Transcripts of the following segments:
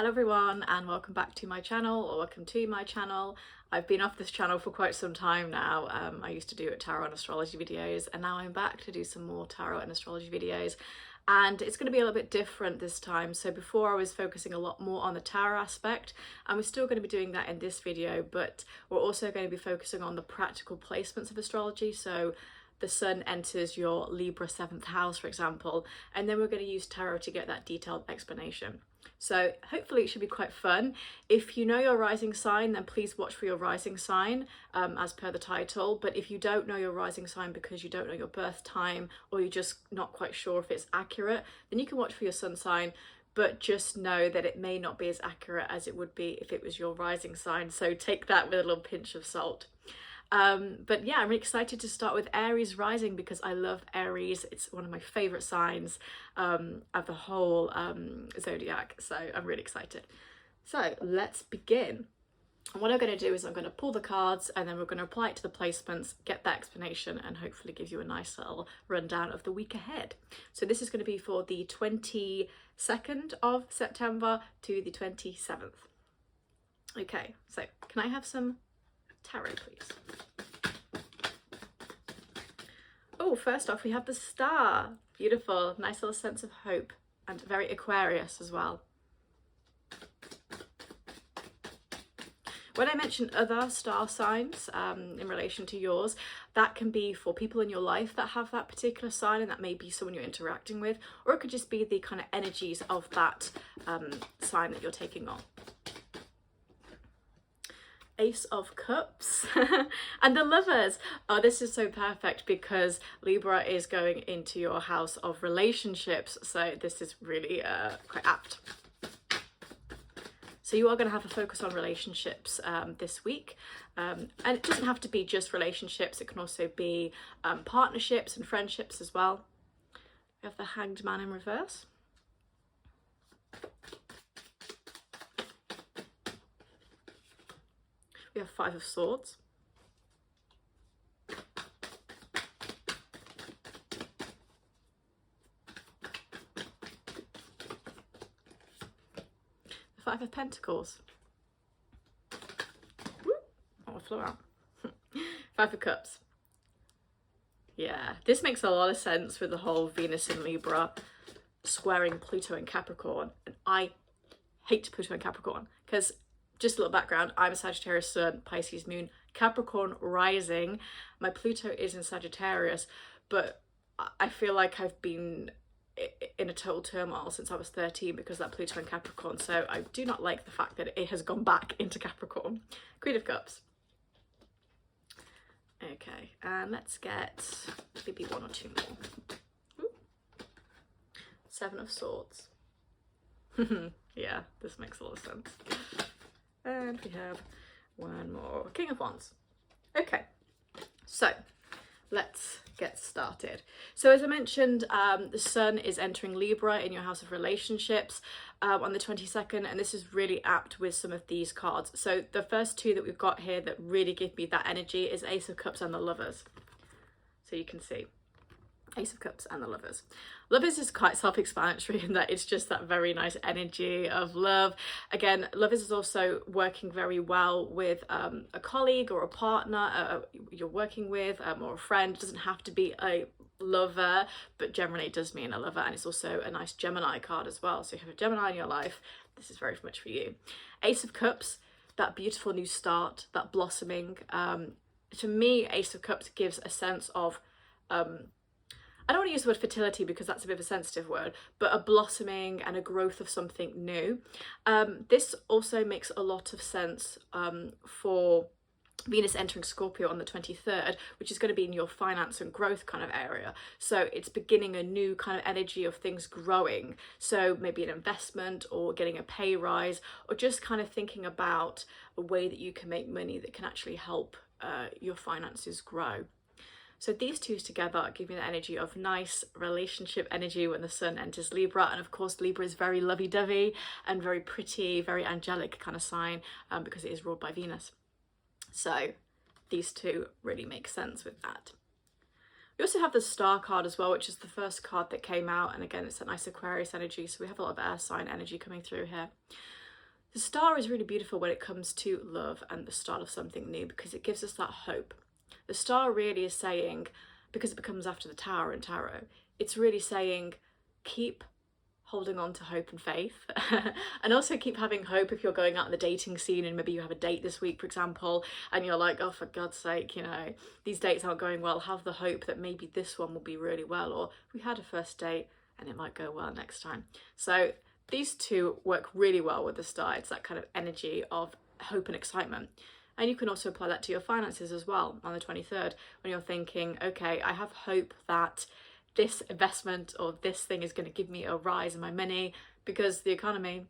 Hello everyone and welcome back to my channel, or welcome to my channel. I've been off this channel for quite some time now. I used to do tarot and astrology videos, and now I'm back to do some more tarot and astrology videos, and it's going to be a little bit different this time. So before I was focusing a lot more on the tarot aspect, and we're still going to be doing that in this video, but we're also going to be focusing on the practical placements of astrology. So the sun enters your Libra 7th house, for example, and then we're going to use tarot to get that detailed explanation. So hopefully it should be quite fun. If you know your rising sign, then please watch for your rising sign as per the title. But if you don't know your rising sign because you don't know your birth time, or you're just not quite sure if it's accurate, then you can watch for your sun sign. But just know that it may not be as accurate as it would be if it was your rising sign. So take that with a little pinch of salt. But yeah, I'm really excited to start with Aries rising because I love Aries. It's one of my favorite signs of the whole zodiac, so I'm really excited. So let's begin. And what I'm going to do is I'm going to pull the cards, and then we're going to apply it to the placements, get that explanation, and hopefully give you a nice little rundown of the week ahead. So this is going to be for the 22nd of September to the 27th. Okay, so can I have some tarot, please? Oh, first off, we have the star. Beautiful, nice little sense of hope, and very Aquarius as well. When I mention other star signs in relation to yours, that can be for people in your life that have that particular sign, and that may be someone you're interacting with, or it could just be the kind of energies of that sign that you're taking on. Ace of Cups and the Lovers. Oh, this is so perfect because Libra is going into your house of relationships, so this is really quite apt. So you are going to have a focus on relationships this week, and it doesn't have to be just relationships, it can also be partnerships and friendships as well. We have the Hanged Man in reverse. We have Five of Swords. The Five of Pentacles. Woo! Oh, it flew out. Five of Cups. Yeah, this makes a lot of sense with the whole Venus in Libra squaring Pluto and Capricorn. And I hate Pluto and Capricorn because, just a little background, I'm a Sagittarius sun, Pisces moon, Capricorn rising. My Pluto is in Sagittarius, but I feel like I've been in a total turmoil since I was 13 because of that Pluto and Capricorn. So I do not like the fact that it has gone back into Capricorn. Queen of Cups. Okay, and let's get maybe one or two more. Ooh. Seven of Swords. Yeah, this makes a lot of sense. And we have one more. King of Wands. Okay, so let's get started. So as I mentioned, the sun is entering Libra in your house of relationships on the 22nd, and this is really apt with some of these cards. So the first two that we've got here that really give me that energy is Ace of Cups and the Lovers. So you can see Ace of Cups and the Lovers. Lovers is quite self-explanatory in that it's just that very nice energy of love. Again, Lovers is also working very well with a colleague or a partner you're working with, or a friend. It doesn't have to be a lover, but generally it does mean a lover, and it's also a nice Gemini card as well. So if you have a Gemini in your life, this is very much for you. Ace of Cups, that beautiful new start, that blossoming. To me, Ace of Cups gives a sense of I don't want to use the word fertility because that's a bit of a sensitive word, but a blossoming and a growth of something new. This also makes a lot of sense for Venus entering Scorpio on the 23rd, which is going to be in your finance and growth kind of area. So it's beginning a new kind of energy of things growing. So maybe an investment or getting a pay rise, or just kind of thinking about a way that you can make money that can actually help your finances grow. So these two together give me the energy of nice relationship energy when the sun enters Libra. And of course, Libra is very lovey-dovey and very pretty, very angelic kind of sign because it is ruled by Venus. So these two really make sense with that. We also have the Star card as well, which is the first card that came out. And again, it's a nice Aquarius energy. So we have a lot of air sign energy coming through here. The Star is really beautiful when it comes to love and the start of something new, because it gives us that hope. The Star really is saying, because it comes after the Tower in Tarot, it's really saying keep holding on to hope and faith and also keep having hope if you're going out in the dating scene and maybe you have a date this week, for example, and you're like, oh, for God's sake, you know, these dates aren't going well. Have the hope that maybe this one will be really well, or we had a first date and it might go well next time. So these two work really well with the Star. It's that kind of energy of hope and excitement. And you can also apply that to your finances as well on the 23rd, when you're thinking, okay, I have hope that this investment or this thing is going to give me a rise in my money, because the economy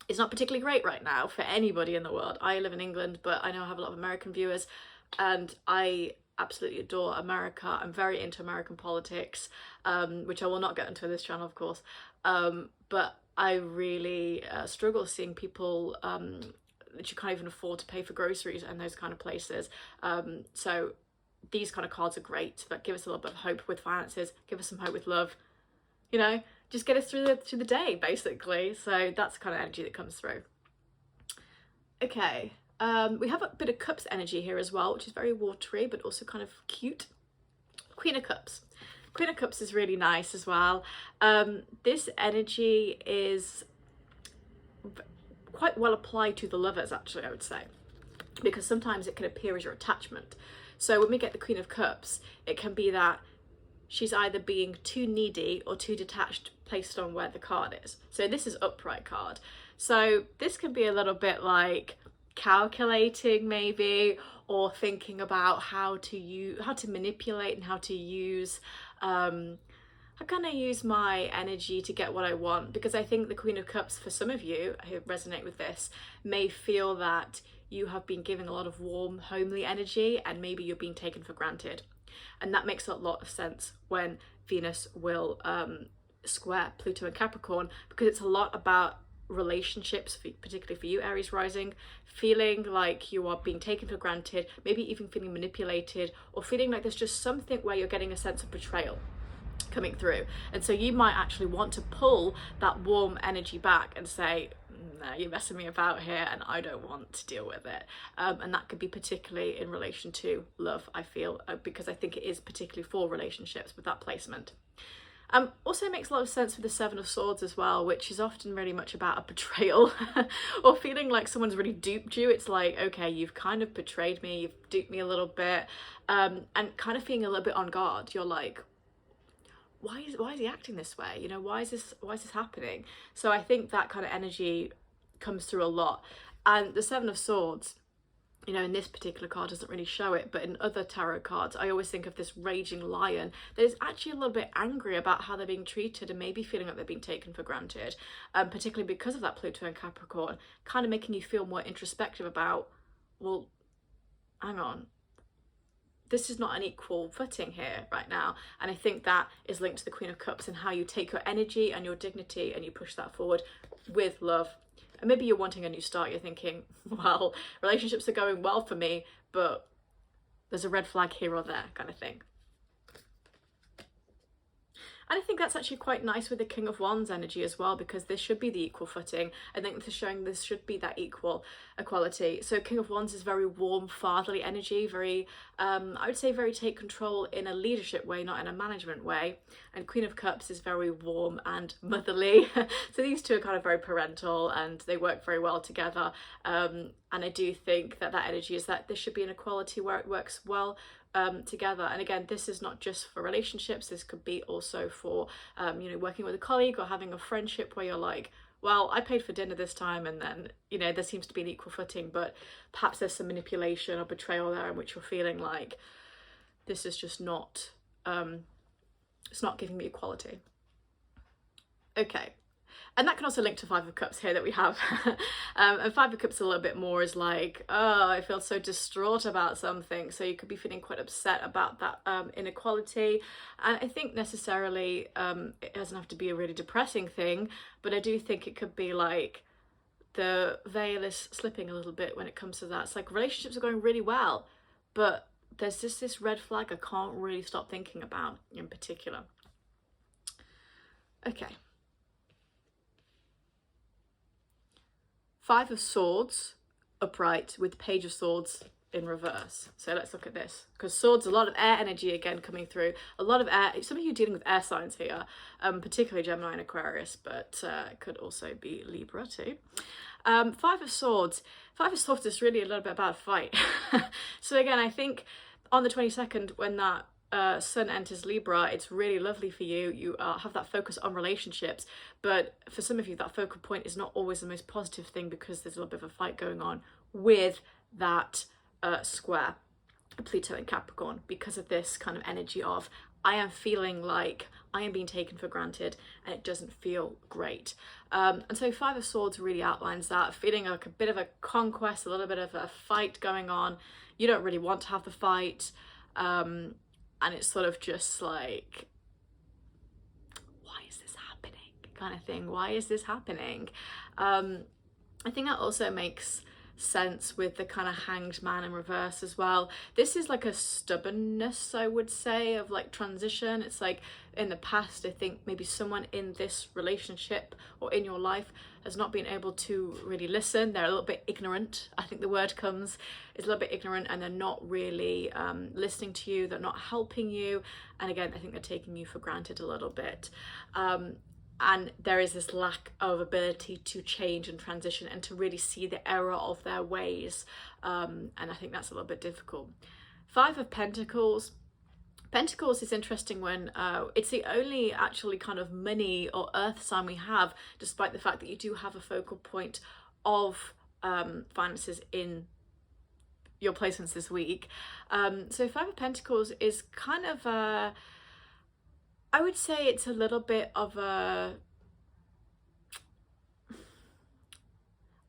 is not particularly great right now for anybody in the world. I live in England, but I know I have a lot of American viewers, and I absolutely adore America. I'm very into American politics, which I will not get into this channel, of course, but I really struggle seeing people that you can't even afford to pay for groceries and those kind of places. So these kind of cards are great, that give us a little bit of hope with finances, give us some hope with love, you know, just get us through the day, basically. So that's the kind of energy that comes through. Okay, we have a bit of Cups energy here as well, which is very watery, but also kind of cute. Queen of Cups. Queen of Cups is really nice as well. This energy is quite well applied to the lovers, actually, I would say, because sometimes it can appear as your attachment. So when we get the Queen of Cups, it can be that she's either being too needy or too detached based on where the card is. So this is upright card. So this can be a little bit like calculating maybe, or thinking about how to manipulate and how to use how can I use my energy to get what I want? Because I think the Queen of Cups, for some of you who resonate with this, may feel that you have been given a lot of warm, homely energy, and maybe you're being taken for granted. And that makes a lot of sense when Venus will square Pluto and Capricorn, because it's a lot about relationships, particularly for you, Aries rising, feeling like you are being taken for granted, maybe even feeling manipulated, or feeling like there's just something where you're getting a sense of betrayal coming through. And so you might actually want to pull that warm energy back and say, no, you're messing me about here and I don't want to deal with it. And that could be particularly in relation to love, I feel, because I think it is particularly for relationships with that placement. Also makes a lot of sense with the Seven of Swords as well, which is often really much about a betrayal or feeling like someone's really duped you. It's like, okay, you've kind of betrayed me, you've duped me a little bit, and kind of feeling a little bit on guard. You're like, why is he acting this way? You know, why is this happening? So I think that kind of energy comes through a lot. And the Seven of Swords, you know, in this particular card doesn't really show it, but in other tarot cards, I always think of this raging lion that is actually a little bit angry about how they're being treated and maybe feeling like they're being taken for granted, particularly because of that Pluto and Capricorn, kind of making you feel more introspective about, well, hang on, this is not an equal footing here right now. And I think that is linked to the Queen of Cups and how you take your energy and your dignity and you push that forward with love. And maybe you're wanting a new start. You're thinking, well, relationships are going well for me, but there's a red flag here or there kind of thing. And I think that's actually quite nice with the King of Wands energy as well, because this should be the equal footing. I think this is showing this should be that equality. So King of Wands is very warm, fatherly energy, very, I would say very take control in a leadership way, not in a management way. And Queen of Cups is very warm and motherly. So these two are kind of very parental and they work very well together. And I do think that that energy is that there should be an equality where it works well together. And again, this is not just for relationships, this could be also for you know, working with a colleague or having a friendship where you're like, well, I paid for dinner this time, and then, you know, there seems to be an equal footing, but perhaps there's some manipulation or betrayal there in which you're feeling like this is just not it's not giving me equality. Okay. And that can also link to Five of Cups here that we have. And Five of Cups a little bit more is like, oh, I feel so distraught about something. So you could be feeling quite upset about that inequality. And I think necessarily it doesn't have to be a really depressing thing, but I do think it could be like the veil is slipping a little bit when it comes to that. It's like relationships are going really well, but there's just this red flag I can't really stop thinking about in particular. Okay. Five of Swords upright with Page of Swords in reverse. So let's look at this, because swords, a lot of air energy again coming through, a lot of air. Some of you are dealing with air signs here, particularly Gemini and Aquarius, but it could also be Libra too. Five of Swords is really a little bit about a fight. So again, I think on the 22nd, when that Sun enters Libra, it's really lovely for you. You have that focus on relationships, but for some of you that focal point is not always the most positive thing, because there's a little bit of a fight going on with that square Pluto and Capricorn, because of this kind of energy of I am feeling like I am being taken for granted and it doesn't feel great. And so Five of Swords really outlines that, feeling like a bit of a conquest, a little bit of a fight going on. You don't really want to have the fight, and it's sort of just like, why is this happening kind of thing. Why is this happening? I think that also makes sense with the kind of Hanged Man in reverse as well. This is like a stubbornness, I would say, of like transition. It's like in the past, I think maybe someone in this relationship or in your life has not been able to really listen. They're a little bit ignorant. I think the word comes, is a little bit ignorant, and they're not really listening to you. They're not helping you. And again, I think they're taking you for granted a little bit. And there is this lack of ability to change and transition and to really see the error of their ways. And I think that's a little bit difficult. Five of Pentacles. Pentacles is interesting when it's the only actually kind of money or earth sign we have, despite the fact that you do have a focal point of finances in your placements this week. So Five of Pentacles is kind of I would say it's a little bit of a,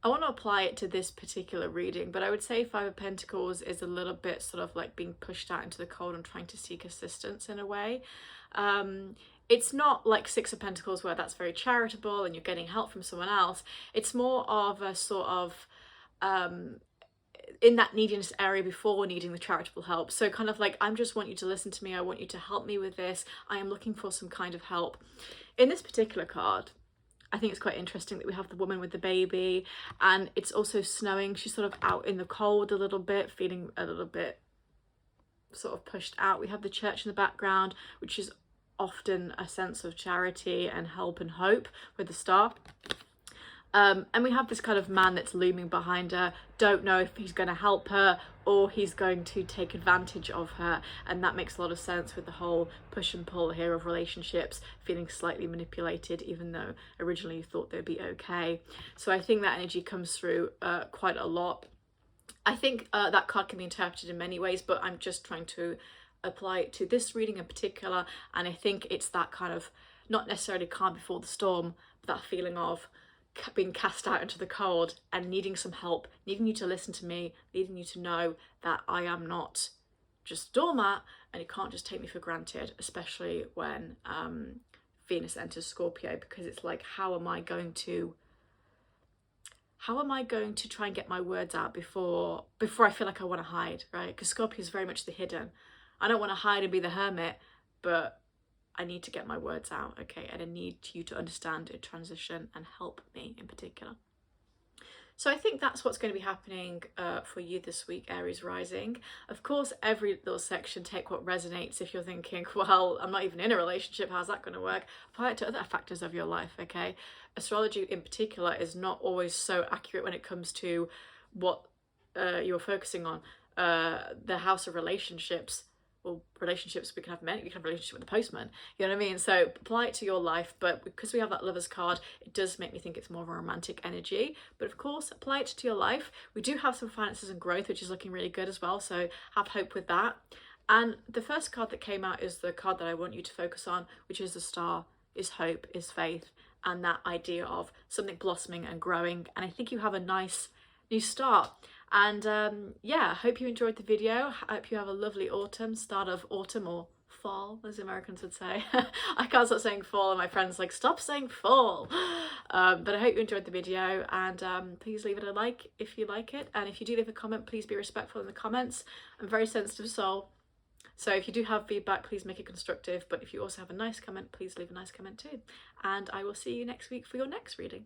I want to apply it to this particular reading, but I would say Five of Pentacles is a little bit sort of like being pushed out into the cold and trying to seek assistance in a way. It's not like Six of Pentacles where that's very charitable and you're getting help from someone else. It's more of a sort of in that neediness area before needing the charitable help. So kind of like, I just want you to listen to me. I want you to help me with this. I am looking for some kind of help. In this particular card, I think it's quite interesting that we have the woman with the baby, and it's also snowing. She's sort of out in the cold a little bit, feeling a little bit sort of pushed out. We have the church in the background, which is often a sense of charity and help and hope with the star. And we have this kind of man that's looming behind her, don't know if he's going to help her or he's going to take advantage of her. And that makes a lot of sense with the whole push and pull here of relationships, feeling slightly manipulated, even though originally you thought they'd be okay. So I think that energy comes through quite a lot. I think that card can be interpreted in many ways, but I'm just trying to apply it to this reading in particular. And I think it's that kind of, not necessarily calm before the storm, but that feeling of being cast out into the cold and needing some help, needing you to listen to me, needing you to know that I am not just a doormat and you can't just take me for granted, especially when Venus enters Scorpio, because it's like, how am I going to try and get my words out before I feel like I want to hide, right? Because Scorpio is very much the hidden. I don't want to hide and be the hermit, but I need to get my words out, okay? And I need you to understand a transition and help me in particular. So I think that's what's going to be happening for you this week, Aries rising. Of course, every little section, take what resonates. If you're thinking, well, I'm not even in a relationship, how's that going to work? Apply it to other factors of your life, okay? Astrology in particular is not always so accurate when it comes to what you're focusing on. The house of relationships, well, relationships, we can have many. We can have a relationship with the postman, you know what I mean? So apply it to your life, but because we have that Lovers card, it does make me think it's more of a romantic energy. But of course, apply it to your life. We do have some finances and growth, which is looking really good as well, so have hope with that. And the first card that came out is the card that I want you to focus on, which is the star, is hope, is faith, and that idea of something blossoming and growing. And I think you have a nice new start. And yeah, I hope you enjoyed the video. I hope you have a lovely autumn, start of autumn, or fall, as Americans would say. I can't stop saying fall, and my friends like, stop saying fall. But I hope you enjoyed the video, and please leave it a like if you like it. And if you do leave a comment, please be respectful in the comments. I'm a very sensitive soul, so if you do have feedback, please make it constructive. But if you also have a nice comment, please leave a nice comment too. And I will see you next week for your next reading.